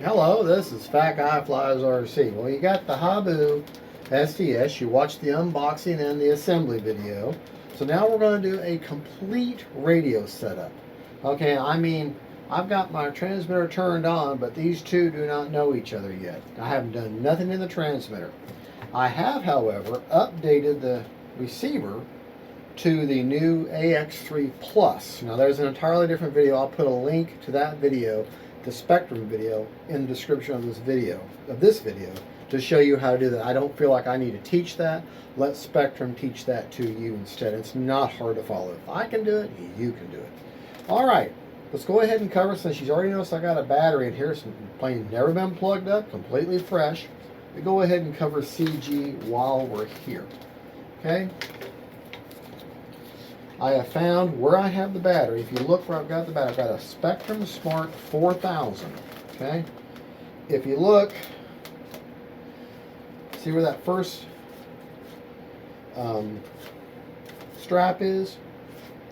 Hello, this is FGFRC. Well, you got the Habu SDS. You watched the unboxing and the assembly video. So now we're going to do a complete radio setup. Okay, I mean, I've got my transmitter turned on, but these two do not know each other yet. I haven't done nothing in the transmitter. I have, however, updated the receiver to the new AX3 Plus. Now, there's an entirely different video. I'll put a link to that video, the Spektrum video, in the description of this video, to show you how to do that. I don't feel like I need to teach that. Let Spektrum teach that to you instead. It's not hard to follow. If I can do it, you can do it. All right, let's go ahead and cover, since she's already noticed I got a battery in here, so the plane never been plugged up, completely fresh. We go ahead and cover CG while we're here. Okay? I have found where I have the battery. If you look where I've got the battery, I've got a Spektrum Smart 4000. Okay? If you look, see where that first strap is?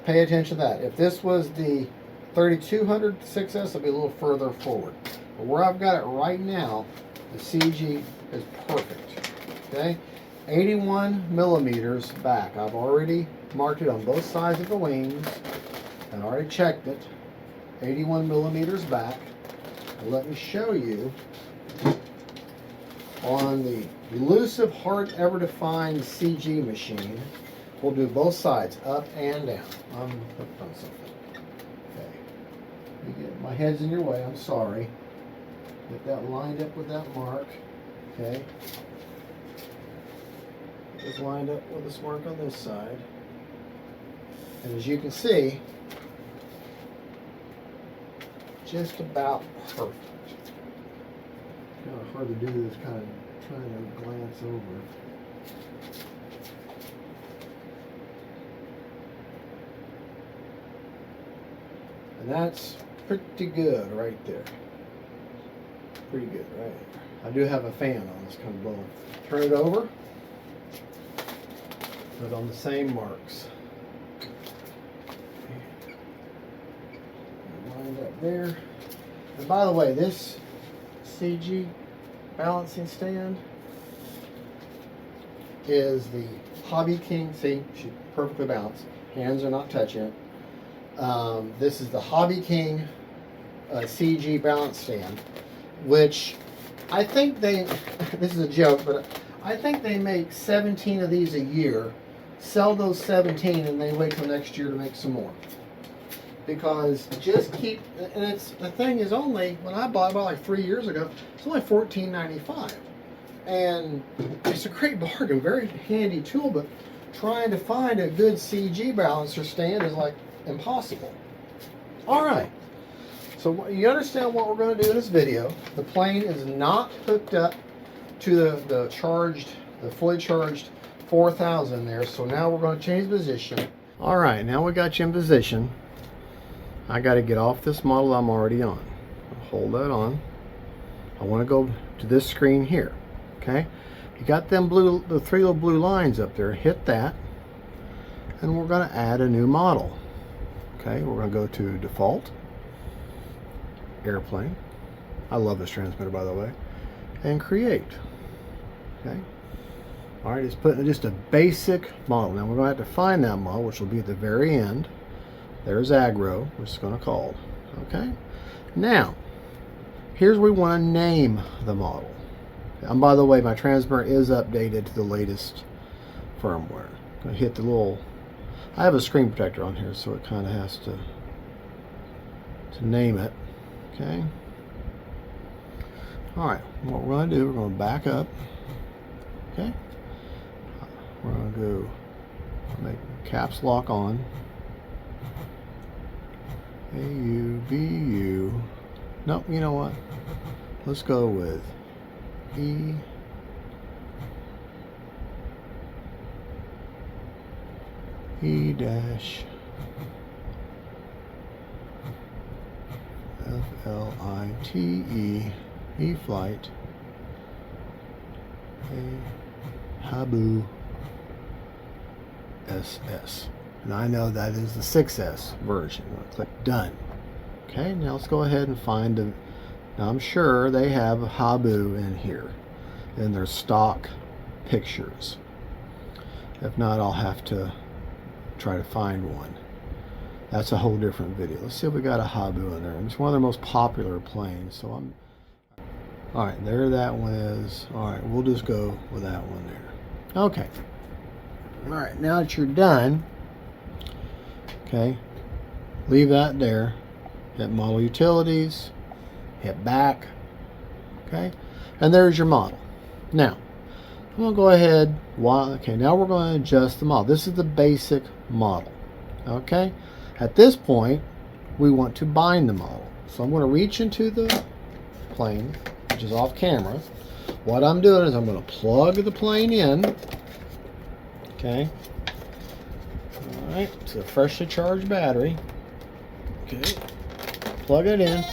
Pay attention to that. If this was the 3200 6S, it'll be a little further forward. But where I've got it right now, the CG is perfect. Okay? 81 millimeters back. I've already marked it on both sides of the wings and already checked it. 81 millimeters back. And let me show you on the elusive, hard ever to find CG machine. We'll do both sides, up and down. I'm hooked on something. Okay. My head's in your way, I'm sorry. Get that lined up with that mark. Okay. Is lined up with this mark on this side, and as you can see, just about perfect. Kind of hard to do this, kind of trying to glance over. And that's pretty good right there. Pretty good right there. I do have a fan on, it's kind of blowing. Turn it over. Put on the same marks. Lined up there. And by the way, this CG balancing stand is the Hobby King. See, she's perfectly balanced. Hands are not touching it. This is the Hobby King CG balance stand, which I think they, this is a joke, but I think they make 17 of these a year. Sell those 17 and they wait till next year to make some more. Because just keep, and it's, the thing is only, when I bought about like 3 years ago, it's only $14.95. And it's a great bargain, very handy tool, but trying to find a good CG balancer stand is like impossible. All right, so you understand what we're going to do in this video. The plane is not hooked up to the fully charged 4000 there, so now we're going to change position. All right, now we got you in position. I got to get off this model I'm already on. I'll hold that on. I want to go to this screen here. Okay, you got them blue, the three little blue lines up there. Hit that, and we're going to add a new model. Okay, we're going to go to default airplane. I love this transmitter, by the way, and create. Okay. All right, it's putting just a basic model. Now we're going to have to find that model, which will be at the very end. There's aggro, which is going to call. Okay. Now, here's where we want to name the model. And by the way, my transmitter is updated to the latest firmware. I'm going to hit the little. I have a screen protector on here, so it kind of has to name it. Okay. All right. What we're going to do, we're going to back up. Okay. We're going to go make caps lock on. A-U-B-U. Nope, you know what? Let's go with E. E-dash F-L-I-T-E. E-flite. A Habu SS. And I know that is the 6S version. I'll click done. Okay, now let's go ahead and find the Now I'm sure they have Habu in here in their stock pictures. If not, I'll have to try to find one. That's a whole different video. Let's see if we got a Habu in there. It's one of their most popular planes. So all right, there that one is. All right, we'll just go with that one there. Okay. All right, now that you're done, okay, leave that there. Hit model utilities, hit back, okay, and there's your model. Now, I'm gonna go ahead. Okay, now we're going to adjust the model. This is the basic model. Okay, at this point, we want to bind the model. So I'm going to reach into the plane, which is off camera. What I'm doing is I'm going to plug the plane in. Okay. All right, it's a freshly charged battery. Okay, plug it in,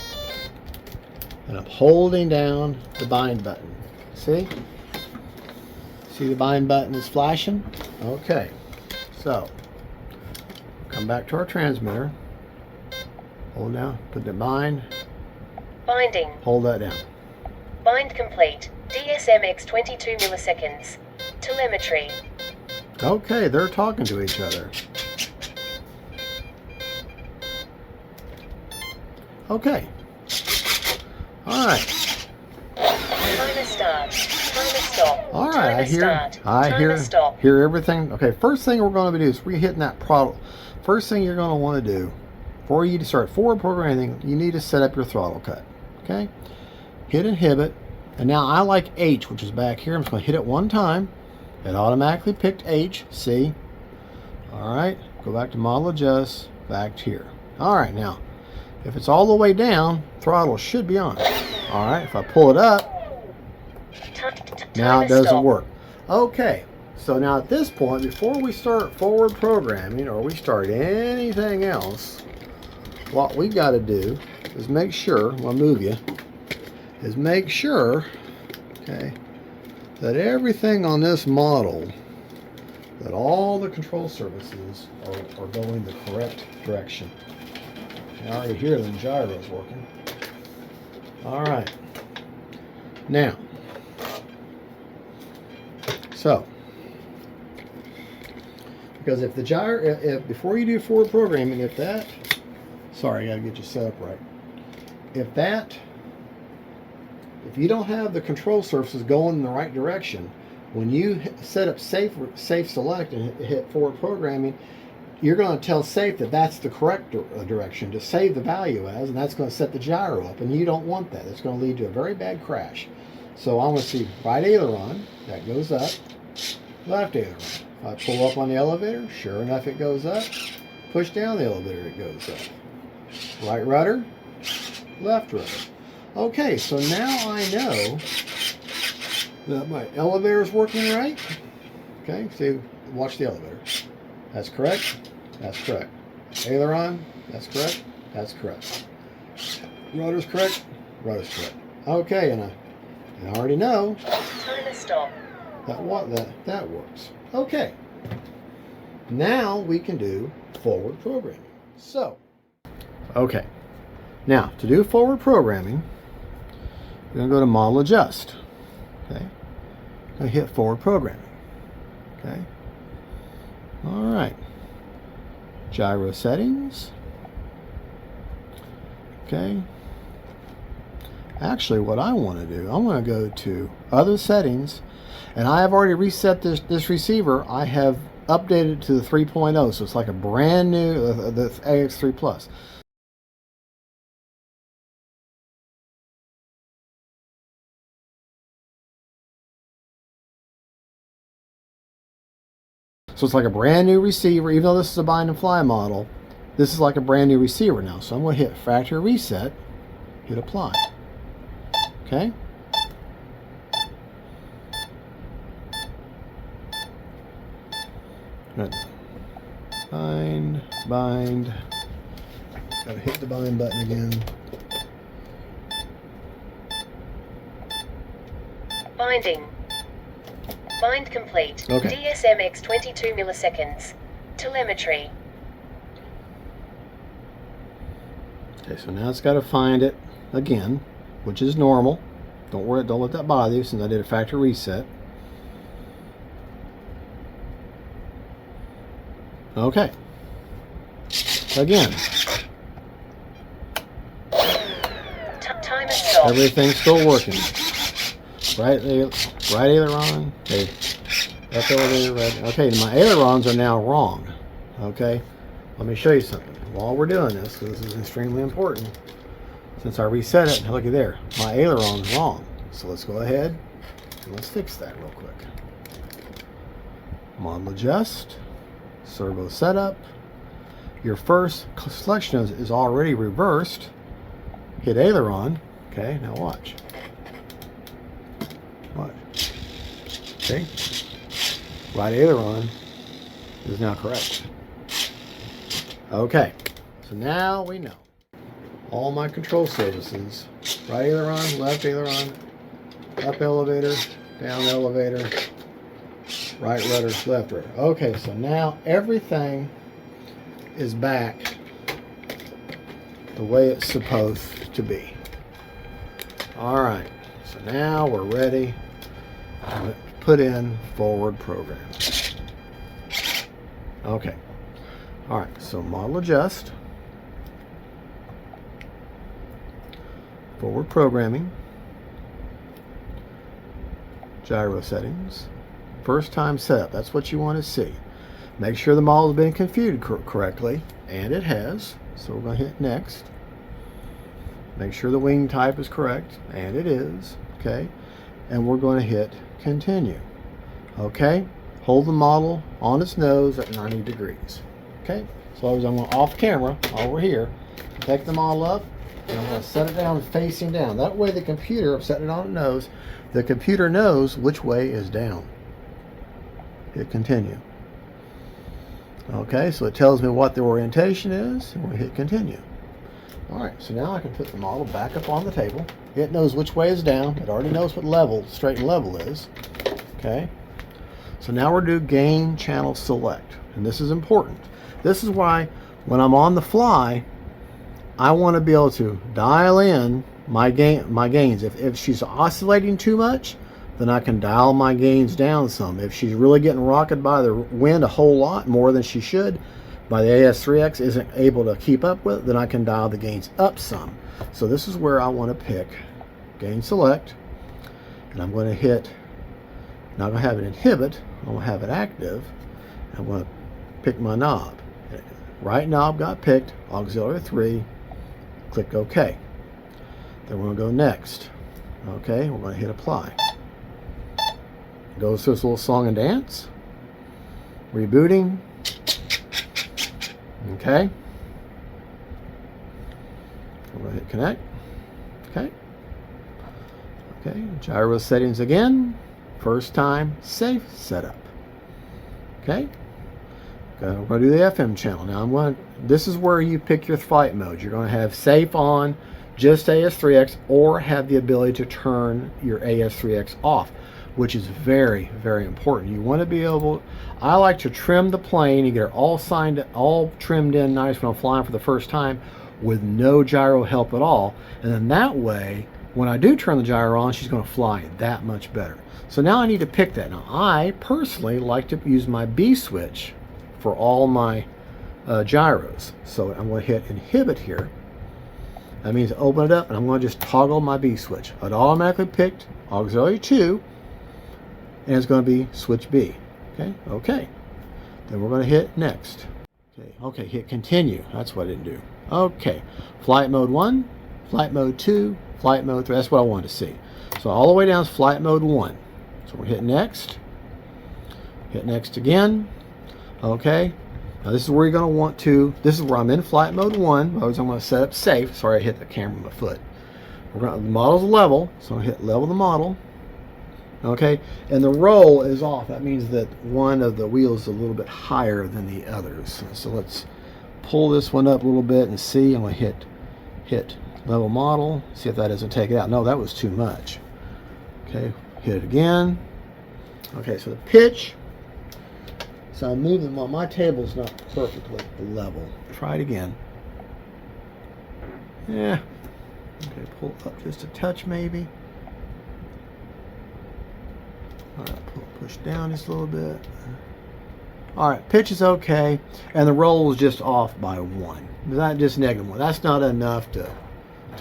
and I'm holding down the bind button. See? See the bind button is flashing? Okay, so come back to our transmitter. Hold down, put the bind. Binding. Hold that down. Bind complete. DSMX 22 milliseconds. Telemetry. Okay, they're talking to each other. Okay. All right. Timer start. Timer stop. All right, Timer stop. hear everything. Okay, first thing we're going to do is we're hitting that throttle. First thing you're going to want to do before you start forward programming, you need to set up your throttle cut. Okay, hit inhibit, and now I like H, which is back here. I'm just going to hit it one time. It automatically picked H. See? All right, go back to model adjust, back to here. All right, now if it's all the way down, throttle should be on. All right, if I pull it up, now it doesn't work. Okay, so now at this point, before we start forward programming or we start anything else, what we got to do is make sure, I'll move you, is make sure, okay, that everything on this model, that all the control surfaces are going the correct direction. I already hear the gyros working. All right. Now, so, because if the gyro, if before you do forward programming, if that, sorry, I gotta get you set up right. If you don't have the control surfaces going in the right direction, when you set up safe select and hit forward programming, you're going to tell safe that that's the correct direction to save the value as, and that's going to set the gyro up, and you don't want that. It's going to lead to a very bad crash. So I want to see right aileron, that goes up, left aileron. If I pull up on the elevator, sure enough it goes up. Push down the elevator, it goes up. Right rudder, left rudder. Okay, so now I know that my elevator is working right. Okay, see, watch the elevator. That's correct. That's correct. Aileron. That's correct. That's correct. Rudder's correct. Rudder's correct. Okay, and I already know Timer stop. that works. Okay. Now we can do forward programming. So, okay. Now to do forward programming, you're gonna go to model adjust. Okay. I hit forward programming. Okay. All right. Gyro settings. Okay. Actually, what I want to do, I want to go to other settings, and I have already reset this receiver. I have updated to the 3.0, so it's like a brand new the AX3 Plus. So it's like a brand new receiver, even though this is a bind and fly model, this is like a brand new receiver now. So I'm going to hit factory reset, hit apply. Okay. Good. Bind. Gotta hit the bind button again. Binding. Bind complete. Okay. DSMX 22 milliseconds. Telemetry. Okay, so now it's got to find it again. which is normal. Don't worry, don't let that bother you since I did a factory reset. Okay. Again. Timer stop. Everything's still working. Right aileron. Okay. Left elevator, right. Okay, my ailerons are now wrong. Okay. Let me show you something. While we're doing this, because this is extremely important, since I reset it, looky there, my aileron's wrong. So let's go ahead and let's fix that real quick. Model adjust, servo setup. Your first selection is already reversed. Hit aileron. Okay, now watch. Watch. Okay. Right aileron is now correct. Okay, so now we know all my control surfaces, right aileron, left aileron, up elevator, down elevator, right rudder, left rudder. Okay, so now everything is back the way it's supposed to be. All right, so now we're ready to put in forward program. Okay. All right, so model adjust, forward programming, gyro settings, first time setup. That's what you want to see. Make sure the model has been configured correctly, and it has. So we're going to hit next. Make sure the wing type is correct, and it is. Okay, and we're going to hit continue. Okay, hold the model on its nose at 90 degrees. Okay, so as I'm going off camera over here, take the model up, and I'm going to set it down facing down. That way the computer, I'm setting it on its nose, the computer knows which way is down. Hit continue. Okay, so it tells me what the orientation is, and we hit continue. Alright, so now I can put the model back up on the table. It knows which way is down. It already knows what level, straight and level is. Okay, so now we're doing gain channel select, and this is important. This is why when I'm on the fly, I want to be able to dial in my gains. If she's oscillating too much, then I can dial my gains down some. If she's really getting rocketed by the wind a whole lot more than she should, by the AS3X isn't able to keep up with, then I can dial the gains up some. So this is where I want to pick gain select, and I'm going to hit, not going to have it inhibit, I'm going to have it active. I'm going to pick my knob. Right knob got picked, auxiliary 3, click OK. Then we're going to go next. Okay, we're going to hit apply. Goes through this little song and dance. Rebooting. Okay. We're going to hit connect. Okay. Okay, gyro settings again. First time safe setup. Okay. We're going to do the FM channel. Now this is where you pick your flight mode. You're going to have safe on, just AS3X, or have the ability to turn your AS3X off, which is very, very important. You want to be able, I like to trim the plane, you get it all trimmed in nice when I'm flying for the first time with no gyro help at all. And then that way, when I do turn the gyro on, she's going to fly that much better. So now I need to pick that. Now I personally like to use my B switch for all my gyros. So I'm going to hit inhibit here. That means open it up, and I'm going to just toggle my B switch. It automatically picked auxiliary 2, and it's going to be switch B. Okay, okay. Then we're going to hit next. Okay, okay, hit continue. That's what I didn't do. Okay, flight mode 1, flight mode 2, flight mode 3. That's what I wanted to see. So all the way down is flight mode 1. So we're hit next. Hit next again. Okay. Now this is where you're going to want to, this is where I'm in flight mode 1. I'm going to set up safe. Sorry, I hit the camera with my foot. The model's level, so I'm going to hit level the model. Okay, and the roll is off. That means that one of the wheels is a little bit higher than the others. So let's pull this one up a little bit and see. I'm going to hit level model, see if that doesn't take it out. No, that was too much. Okay, hit it again. Okay, so the pitch. So I'm moving, well, my table's not perfectly level. Try it again. Yeah, Okay, pull up just a touch maybe. All right, push down just a little bit. All right, pitch is okay, and the roll is just off by 1. Not just -1. That's not enough to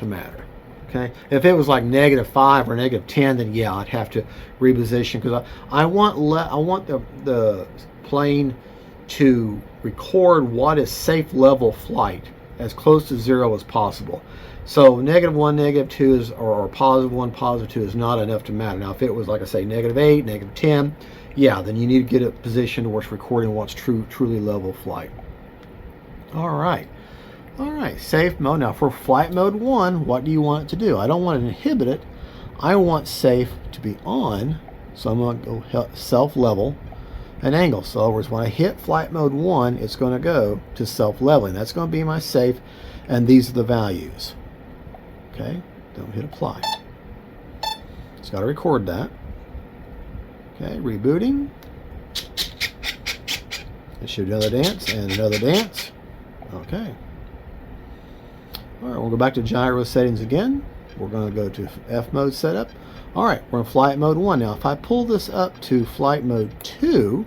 matter. Okay, if it was like -5 or -10, then yeah, I'd have to reposition because I want the plane to record what is safe level flight as close to 0 as possible. So -1, -2 is, or +1, +2 is not enough to matter. Now, if it was like I say -8, -10, yeah, then you need to get it positioned where it's recording what's truly level flight. All right. All right, safe mode. Now for flight mode 1, what do you want it to do? I don't want to inhibit it. I want safe to be on. So I'm going to go self-level and angle. So in other words, when I hit flight mode 1, it's going to go to self-leveling. That's going to be my safe, and these are the values. Okay, don't hit apply. It's got to record that. Okay, rebooting. It should do another dance and another dance. Okay. All right, we'll go back to gyro settings again. We're going to go to F mode setup. All right, we're in flight mode 1. Now, if I pull this up to flight mode 2,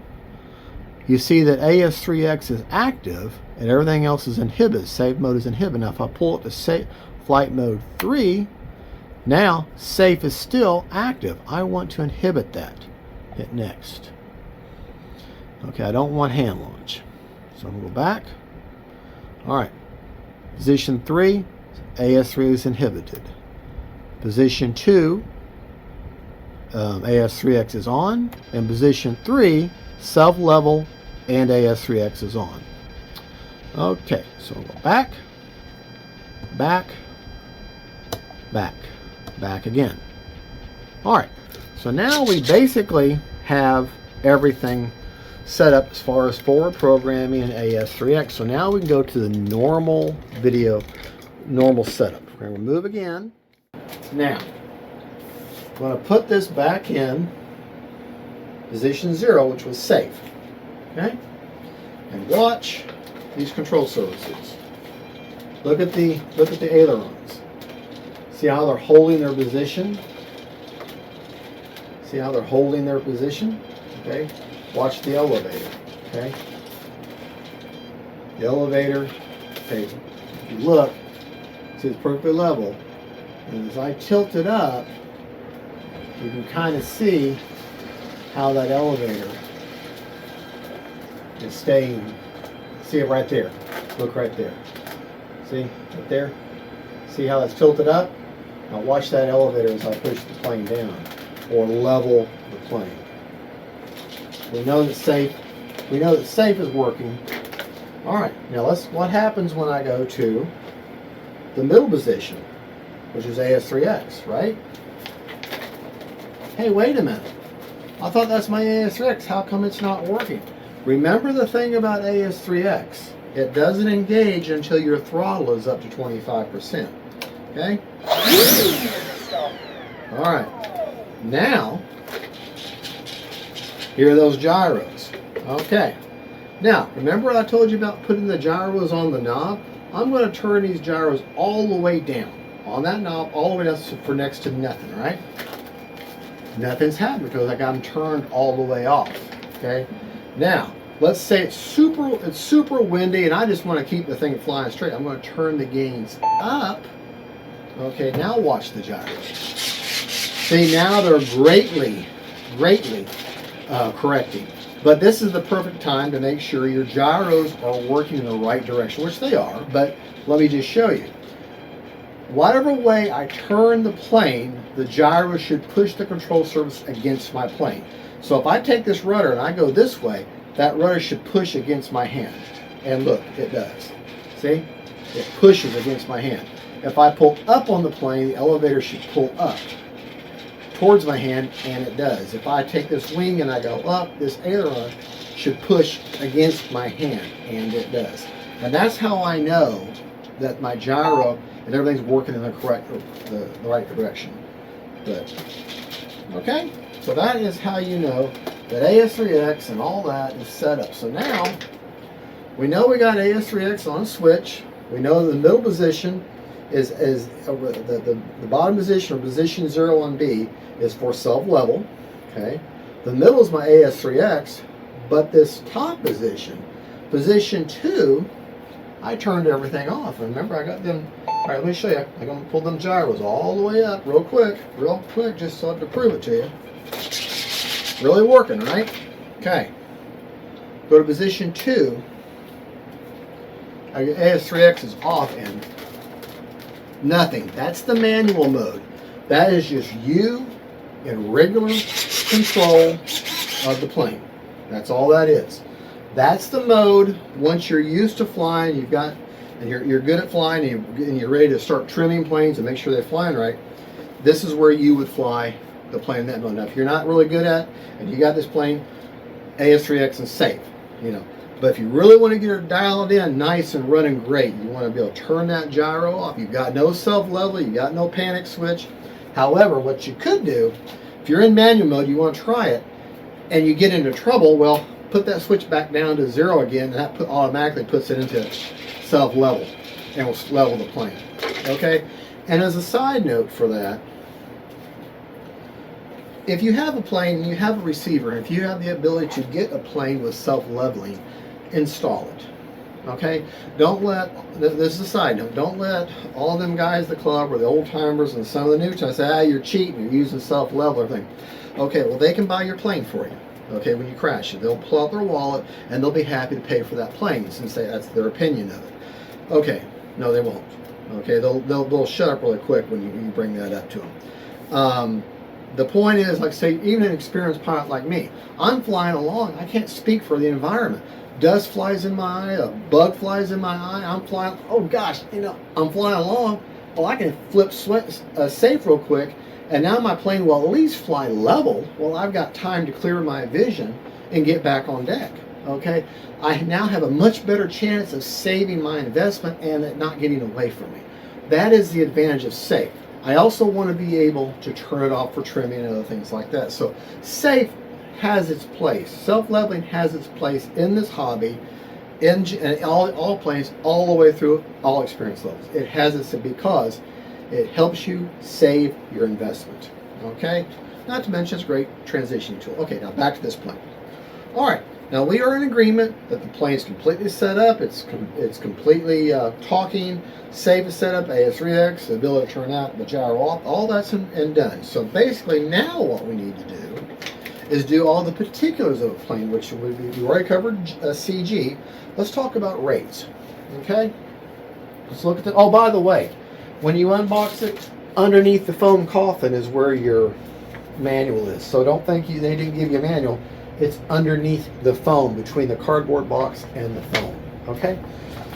you see that AS3X is active and everything else is inhibited. Safe mode is inhibited. Now, if I pull it to flight mode 3, now safe is still active. I want to inhibit that. Hit next. Okay, I don't want hand launch. So I'm going to go back. All right. Position 3, AS3 is inhibited. Position 2, AS3X is on. And position 3, self-level and AS3X is on. Okay, so we'll go back, back, back, back again. All right, so now we basically have everything set up as far as forward programming and AS3X. So now we can go to the normal video, normal setup. We're going to remove again. Now, I'm going to put this back in position 0, which was safe. Okay? And watch these control surfaces. Look at the ailerons. See how they're holding their position? See how they're holding their position? Okay? Watch the elevator, okay? The elevator, okay, if you look, see it's perfectly level. And as I tilt it up, you can kind of see how that elevator is staying. See it right there. Look right there. See? Right there? See how it's tilted up? Now watch that elevator as I push the plane down or level the plane. We know that safe is working. All right, now what happens when I go to the middle position, which is AS3X, right? Hey, wait a minute. I thought that's my AS3X. How come it's not working? Remember the thing about AS3X. It doesn't engage until your throttle is up to 25%. Okay? All right. Now, here are those gyros. Okay. Now, remember I told you about putting the gyros on the knob? I'm going to turn these gyros all the way down on that knob, all the way down for next to nothing, right? Nothing's happened because I got them turned all the way off. Okay. Now, let's say it's super windy and I just want to keep the thing flying straight. I'm going to turn the gains up. Okay, now watch the gyros. See, now they're greatly correcting. But this is the perfect time to make sure your gyros are working in the right direction, which they are, but let me just show you. Whatever way I turn the plane, the gyro should push the control surface against my plane. So if I take this rudder and I go this way, that rudder should push against my hand. And look, it does. See? It pushes against my hand. If I pull up on the plane, the elevator should pull up towards my hand, and it does. If I take this wing and I go up, this aileron should push against my hand, and it does. And that's how I know that my gyro and everything's working in the right direction. But, okay, so that is how you know that AS3X and all that is set up. So now, we know we got AS3X on switch. We know the middle position the bottom position, or position 0 on B, is for self-level. Okay, the middle is my AS3X, but this top position, position 2, I turned everything off. And remember, I got them. All right, let me show you. I'm going to pull them gyros all the way up real quick, just so to prove it to you. Really working, right? Okay. Go to position 2. AS3X is off and nothing. That's the manual mode. That is just you in regular control of the plane. That's all that is. That's the mode. Once you're used to flying, you're good at flying, and you're ready to start trimming planes and make sure they're flying right. This is where you would fly the plane in that mode. Now, if you're not really good at, and you got this plane, AS3X is safe, you know. But if you really want to get it dialed in nice and running great, you want to be able to turn that gyro off. You've got no self-level, you've got no panic switch. However, what you could do, if you're in manual mode, you want to try it, and you get into trouble, well, put that switch back down to 0 again, and that automatically puts it into self-level, and will level the plane. Okay? And as a side note for that, if you have a plane and you have a receiver, if you have the ability to get a plane with self-leveling, install it. Okay? Don't let, this is a side note, don't let all them guys at the club or the old timers and some of the new timers say, you're cheating, you're using self-level or thing. Okay, well, they can buy your plane for you. Okay, when you crash it, they'll pull out their wallet and they'll be happy to pay for that plane, since that's their opinion of it. Okay, no, they won't. Okay, they'll shut up really quick when you bring that up to them. The point is, like say, even an experienced pilot like me, I'm flying along. I can't speak for the environment. Dust flies in my eye, a bug flies in my eye. I'm flying. Oh gosh, I'm flying along. Well, I can flip safe real quick, and now my plane will at least fly level. Well, I've got time to clear my vision and get back on deck. Okay, I now have a much better chance of saving my investment and it not getting away from me. That is the advantage of safe. I also want to be able to turn it off for trimming and other things like that. So safe has its place. Self-leveling has its place in this hobby, in all planes, all the way through all experience levels. It has its, because it helps you save your investment. Okay? Not to mention it's a great transition tool. Okay, now back to this plane. All right. Now we are in agreement that the plane is completely set up. It's completely talking, safe is set up, AS3X, the ability to turn out the gyro off, all that's and done. So basically now what we need to do is do all the particulars of a plane, which we already covered CG. Let's talk about rates. Okay? Let's look at the, oh, by the way, when you unbox it, underneath the foam coffin is where your manual is. So don't think they didn't give you a manual. It's underneath the foam, between the cardboard box and the foam. Okay?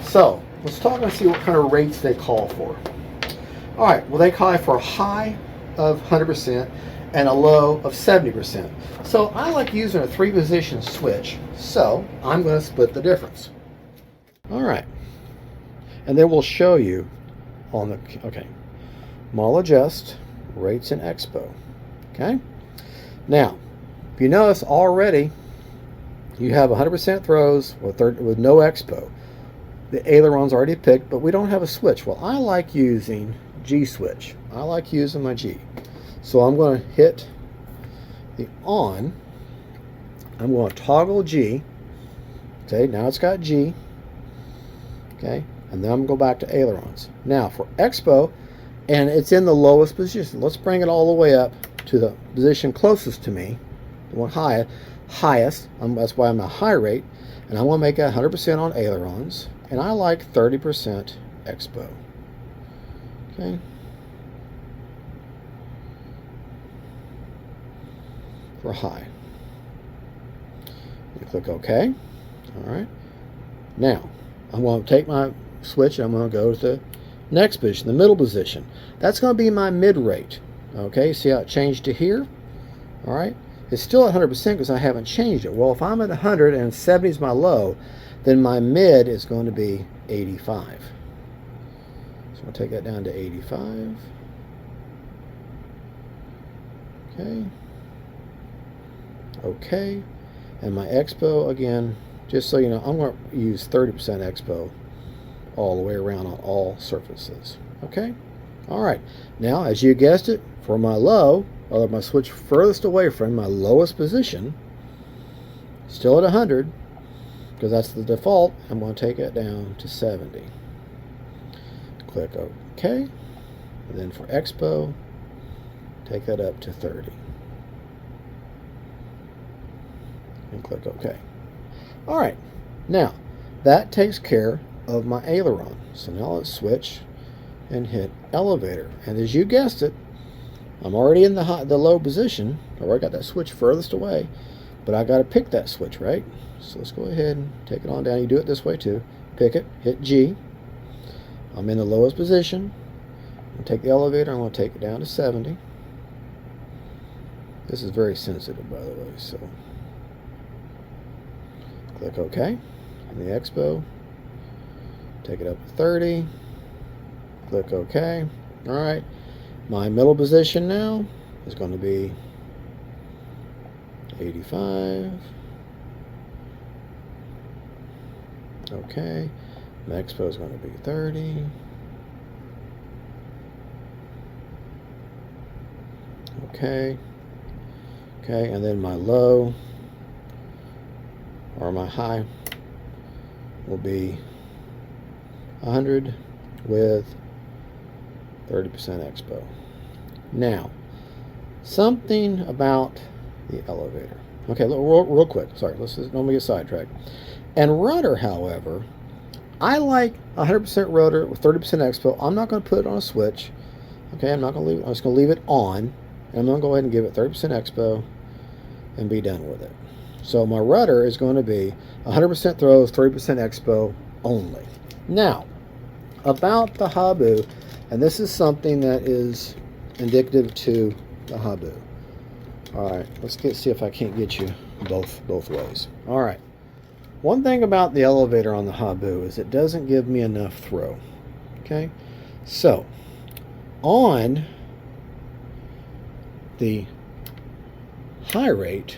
So, let's talk and see what kind of rates they call for. Alright, well, they call for a high of 100% and a low of 70%. So, I like using a 3-position switch, so I'm going to split the difference. Alright, and then we'll show you on the, okay, model adjust, rates and expo. Okay? Now, if you notice already, you have 100% throws with no expo. The aileron's already picked, but we don't have a switch. Well, I like using G switch. I like using my G. So I'm going to hit the on. I'm going to toggle G. Okay, now it's got G. Okay, and then I'm going to go back to ailerons. Now for expo, and it's in the lowest position. Let's bring it all the way up to the position closest to me. The one highest, that's why I'm a high rate, and I want to make it 100% on ailerons, and I like 30% expo. Okay. For high. You click OK. All right. Now, I'm going to take my switch, and I'm going to go to the next position, the middle position. That's going to be my mid rate. Okay, see how it changed to here? All right. It's still at 100% because I haven't changed it. Well, if I'm at 100 and 70 is my low, then my mid is going to be 85. So I'll take that down to 85. Okay. Okay. And my expo, again, just so you know, I'm going to use 30% expo all the way around on all surfaces. Okay? Alright. Now, as you guessed it, for my low, or my switch furthest away from my lowest position, still at 100, because that's the default, I'm going to take it down to 70. Click OK. And then for Expo, take that up to 30. And click OK. Alright. Now, that takes care of my aileron. So now let's switch and hit elevator. And as you guessed it, I'm already in the low position. I've already got that switch furthest away, but I got to pick that switch, right? So let's go ahead and take it on down. You do it this way too. Pick it, hit G. I'm in the lowest position. I'm going to take the elevator. I'm going to take it down to 70. This is very sensitive, by the way. So click OK. And the Expo, take it up to 30. Click OK. All right. My middle position now is going to be 85. Okay. My Expo is going to be 30. Okay. Okay, and then my low or my high will be 100 with 30% Expo. Now, something about the elevator. Okay, real quick. Sorry, let's just don't get sidetracked. And rudder, however, I like 100% rudder with 30% Expo. I'm not going to put it on a switch. Okay, I'm not going to leave it. I'm just going to leave it on. And I'm going to go ahead and give it 30% Expo and be done with it. So my rudder is going to be 100% throws, 30% Expo only. Now, about the Habu, and this is something that is indicative to the Habu. All right, let's see if I can't get you both ways. All right. One thing about the elevator on the Habu is it doesn't give me enough throw. Okay, so on the high rate,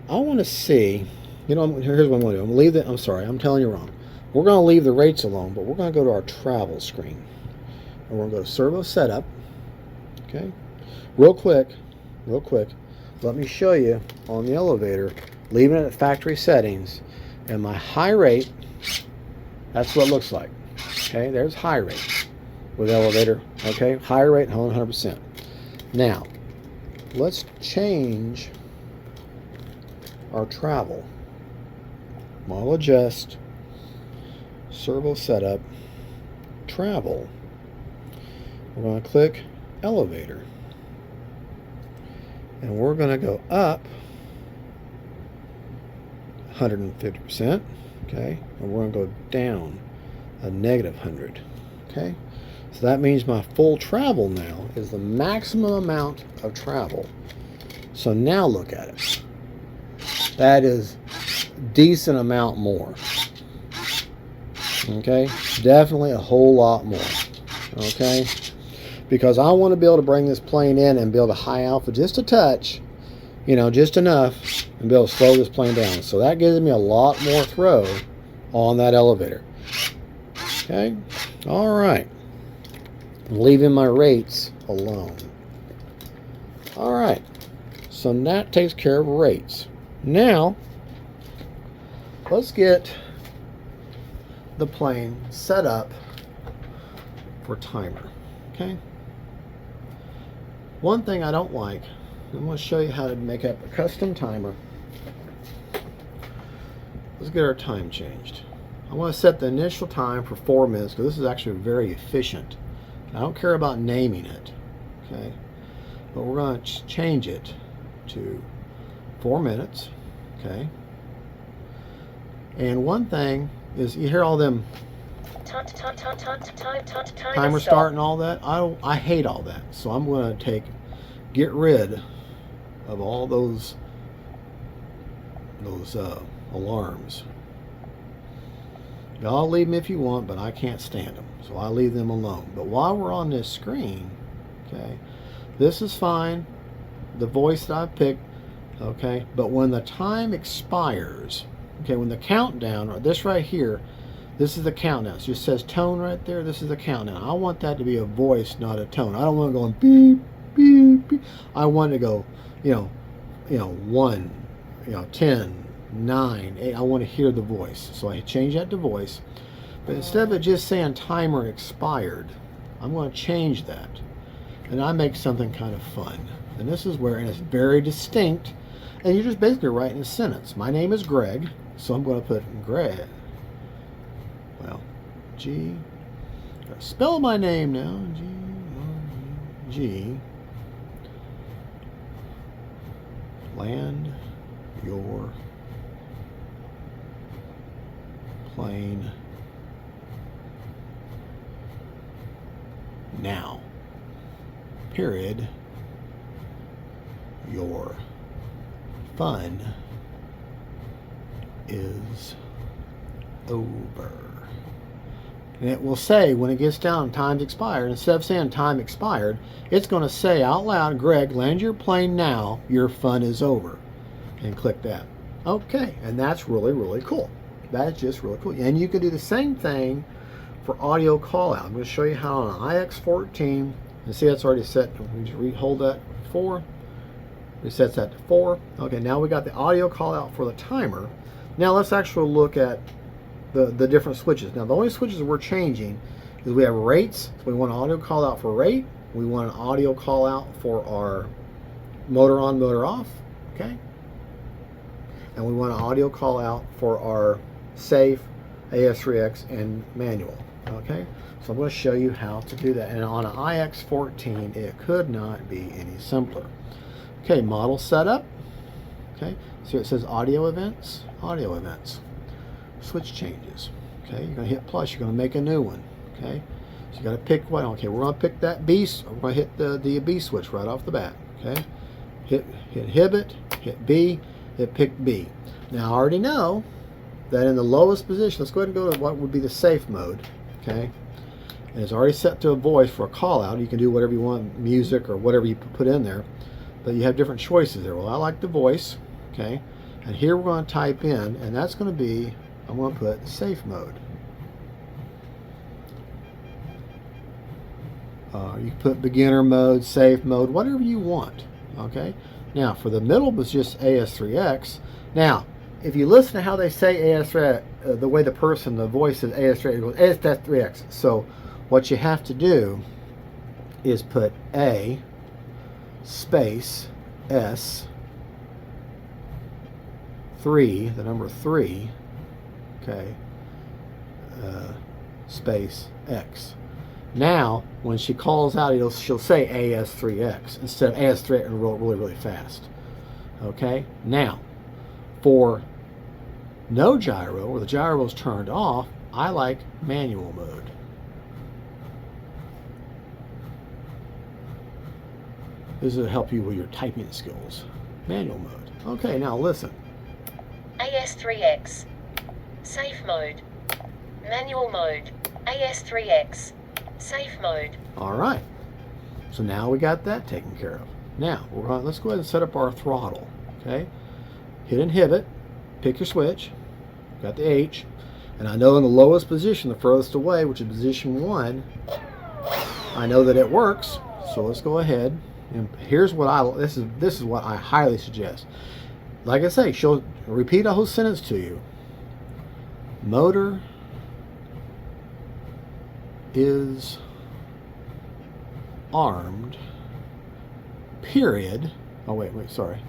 I want to see, here's what I'm going to do. I'm going to leave the, I'm sorry, I'm telling you wrong. We're going to leave the rates alone, but we're going to go to our travel screen. And we're going to go to servo setup. Okay, real quick, let me show you on the elevator, leaving it at factory settings, and my high rate, that's what it looks like. Okay, there's high rate with elevator. Okay, high rate, 100%. Now, let's change our travel. Model adjust, servo setup, travel. We're going to click elevator. And we're going to go up 150%. Okay, and we're going to go down a -100. Okay, so that means my full travel now is the maximum amount of travel. So now look at it. That is a decent amount more. Okay, definitely a whole lot more. Okay, because I want to be able to bring this plane in and build a high alpha just a touch, just enough, and be able to slow this plane down. So that gives me a lot more throw on that elevator. Okay, all right. I'm leaving my rates alone. All right, so that takes care of rates. Now, let's get the plane set up for timer. Okay. One thing I don't like, I'm going to show you how to make up a custom timer. Let's get our time changed. I want to set the initial time for 4 minutes because this is actually very efficient. I don't care about naming it. Okay. But we're going to change it to 4 minutes. Okay. And one thing is, you hear all them timer start and all that. I hate all that. So I'm going to get rid of all those alarms. Y'all leave them if you want, but I can't stand them, so I leave them alone. But while we're on this screen, okay, this is fine. The voice that I picked, okay, but when the time expires, okay, when the countdown, or this right here, This is the countdown. It just says tone right there. This is the countdown. I want that to be a voice, not a tone. I don't want to go beep, beep, beep. I want to go, 1, 10, 9, 8. I want to hear the voice. So I change that to voice. But instead of it just saying timer expired, I'm going to change that. And I make something kind of fun. And this is where, and it's very distinct. And you're just basically writing a sentence. My name is Greg, so I'm going to put Greg. Well, G. Spell my name now. G. Land your plane now. Period. Your fun is over. And it will say when it gets down, time's expired. Instead of saying time expired, it's going to say out loud, Greg, land your plane now. Your fun is over. And click that. Okay, and that's really, really cool. That's just really cool. And you can do the same thing for audio call out. I'm going to show you how on an iX14, and see that's already set. We just hold that 4. Resets that to 4. Okay, now we got the audio call out for the timer. Now let's actually look at the different switches. Now the only switches we're changing is we have rates. So we want an audio call out for rate. We want an audio call out for our motor on, motor off. Okay. And we want an audio call out for our safe, AS3X, and manual. Okay. So I'm going to show you how to do that. And on an iX14, it could not be any simpler. Okay, model setup. Okay, so it says audio events, switch changes. Okay, you're going to hit plus, you're going to make a new one. Okay, so you got to pick one. Okay, we're going to pick that B, we're going to hit the B switch right off the bat. Okay, hit inhibit, hit B, hit pick B. Now I already know that in the lowest position, let's go ahead and go to what would be the safe mode. Okay, and it's already set to a voice for a call out. You can do whatever you want, music or whatever you put in there. But you have different choices there. Well, I like the voice, okay? And here we're going to type in, and that's going to be, I'm going to put safe mode. You can put beginner mode, safe mode, whatever you want, okay? Now, for the middle was just AS3X. Now, if you listen to how they say AS3X, the way the voice says AS3X, it goes AS3X. So what you have to do is put A space S 3, the number 3, okay, space X. Now, when she calls out, she'll say AS3X instead of AS3X and roll really, really fast. Okay. Now, for no gyro, or the gyro is turned off, I like manual mode. This will help you with your typing skills. Manual mode. Okay, now listen. AS3X. Safe mode. Manual mode. AS3X. Safe mode. All right. So now we got that taken care of. Now, let's go ahead and set up our throttle. Okay. Hit inhibit. Pick your switch. Got the H. And I know in the lowest position, the furthest away, which is position 1, I know that it works. So let's go ahead. And here's what this is what I highly suggest. Like I say, she'll repeat a whole sentence to you. Motor is armed. Period. Oh wait, sorry.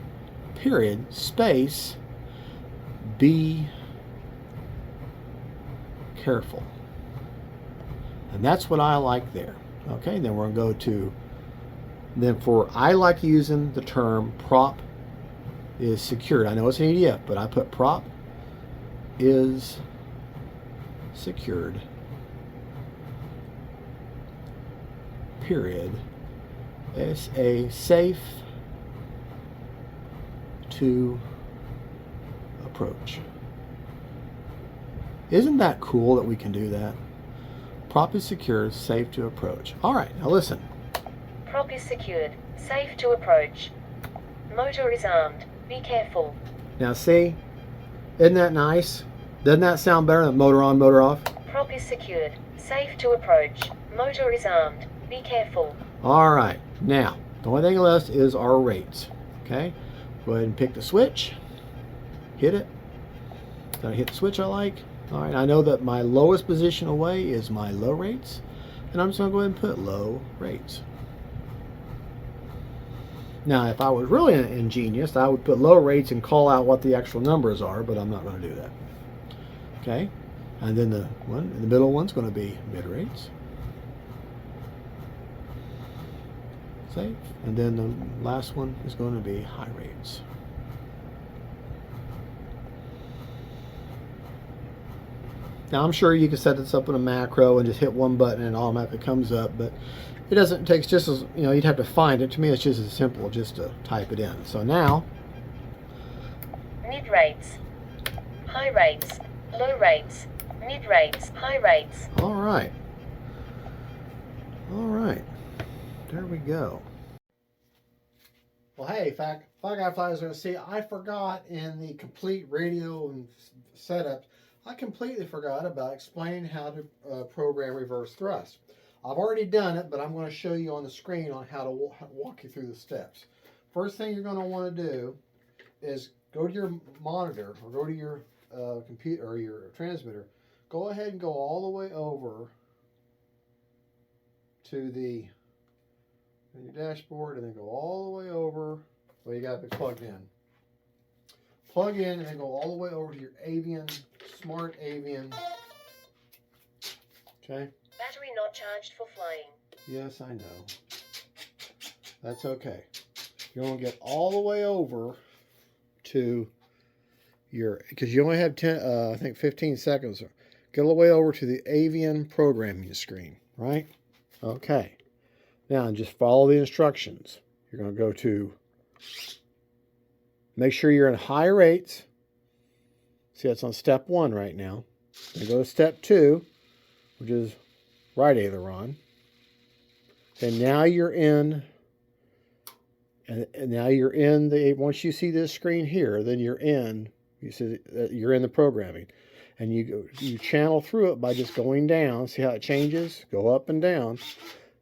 Period. Space. Be careful. And that's what I like there. Okay, then we're going to go to. Then I like using the term prop is secured. I know it's an EDF, but I put prop is secured. Period. It's a safe to approach. Isn't that cool that we can do that? Prop is secured, safe to approach. All right, now listen. Prop is secured. Safe to approach. Motor is armed. Be careful. Now see, isn't that nice? Doesn't that sound better than motor on, motor off? Prop is secured. Safe to approach. Motor is armed. Be careful. All right, now the only thing left is our rates. Okay, go ahead and pick the switch, hit it. Gotta hit the switch I like. All right, I know that my lowest position away is my low rates, and I'm just gonna go ahead and put low rates. Now, if I was really ingenious, I would put low rates and call out what the actual numbers are, but I'm not going to do that. Okay, and then the one in the middle one's going to be mid rates. Save, and then the last one is going to be high rates. Now, I'm sure you can set this up in a macro and just hit one button and it automatically comes up, but it doesn't take just as, you know, you'd have to find it. To me, it's just as simple just to type it in. So now, mid rates, high rates, low rates, mid rates, high rates. all right. All right. There we go. Well, hey, Fireflies are going to see, I forgot in the complete radio and setup, I completely forgot about explaining how to program reverse thrust. I've already done it, but I'm going to show you on the screen on how to walk you through the steps. First thing you're going to want to do is go to your monitor or go to your computer or your transmitter. Go ahead and go all the way over to your dashboard and then go all the way over. Well, you got to be plugged in. Plug in and then go all the way over to your Avian, Smart Avian. Okay. Battery not charged for flying. Yes, I know. That's okay. You're going to get all the way over to your, because you only have 15 seconds. Get all the way over to the Avian programming screen, right? Okay. Now, just follow the instructions. You're going to go to, make sure you're in high rates. See, that's on step 1 right now. Then go to step 2, which is right aileron. And now you're in, and now you're in the, once you see this screen here, then you're in, you see you're in the programming. And you channel through it by just going down. See how it changes? Go up and down.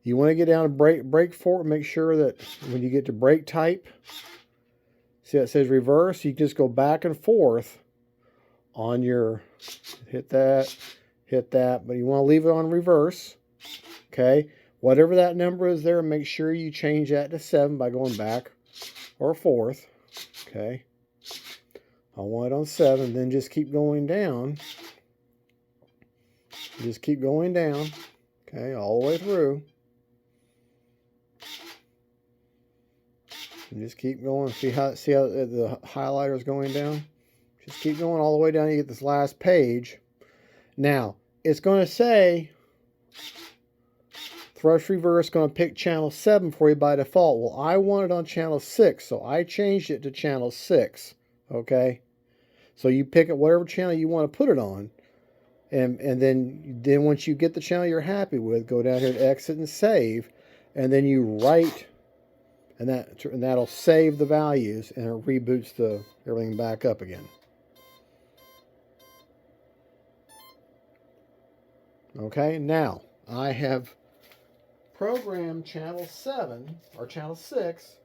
You want to get down to brake forward. Make sure that when you get to brake type, see how it says reverse? You just go back and forth on your, hit that, but you want to leave it on reverse. Okay, whatever that number is there, make sure you change that to 7 by going back or forth. Okay, I want it on 7, then just keep going down. Just keep going down. Okay, all the way through. And just keep going. See how the highlighter is going down? Just keep going all the way down. You get this last page. Now, it's going to say thrust reverse, going to pick channel 7 for you by default. Well, I want it on channel 6, so I changed it to channel 6. Okay? So you pick it whatever channel you want to put it on. And then once you get the channel you're happy with, go down here to exit and save. And then you write, and that'll save the values, and it reboots everything back up again. Okay, now I have programmed channel 7 or channel 6.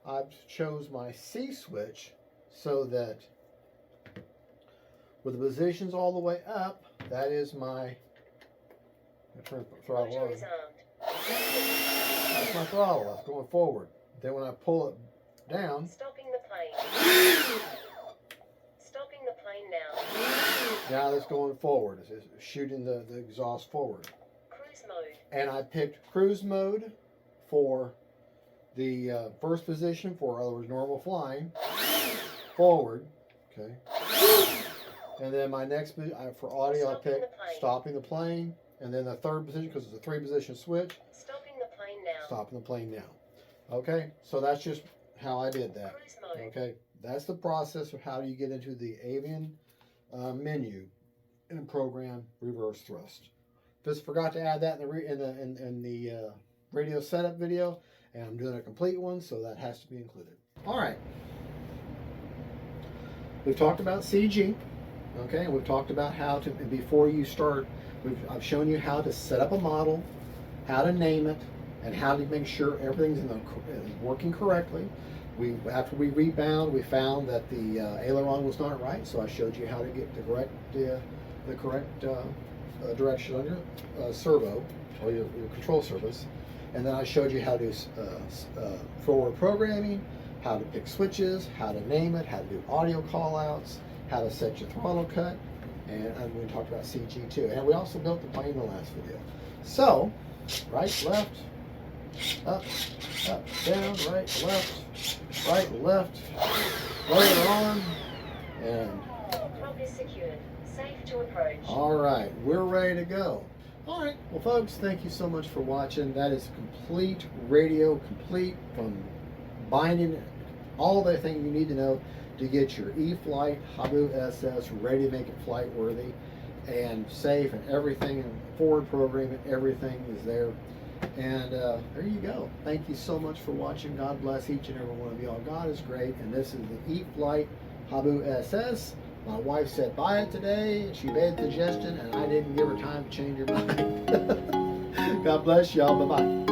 I've chose my C switch so that with the positions all the way up, that is my, turn the throttle on. That's my throttle. That's going forward. Then when I pull it down, Stopping the plane. Stopping the plane now. now it's going forward. It's shooting the exhaust forward. Cruise mode. And I picked cruise mode for the first position, for other words, normal flying, forward. Okay. And then my next, for audio, I picked stopping the plane. And then the third position, because it's a 3-position switch. Stopping the plane now. Stopping the plane now. Okay, so that's just how I did that. Cruise mode. Okay, that's the process of how you get into the Avian menu and program reverse thrust. Just forgot to add that in the radio setup video, and I'm doing a complete one, so that has to be included. All right, we've talked about CG. Okay, and we've talked about how to, before you start I've shown you how to set up a model, how to name it, and how to make sure everything's is working correctly. After we rebound, we found that the aileron was not right, so I showed you how to get the correct direction on your servo or your control surface, and then I showed you how to do forward programming, how to pick switches, how to name it, how to do audio callouts, how to set your throttle cut, and we talked about CG too. And we also built the plane in the last video. So, right, left, up, down, right, left, later on, and Prop is secured. Safe to approach. all right, we're ready to go. All right, well, folks, thank you so much for watching. That is complete radio, complete from binding all the things you need to know to get your E-flite Habu SS ready to make it flight worthy and safe, and everything, and forward programming, everything is there. And there you go. Thank you so much for watching. God bless each and every one of y'all. God is great. And this is the E-flite Habu SS. My wife said buy it today, and she made the suggestion, and I didn't give her time to change her mind. God bless y'all. Bye-bye.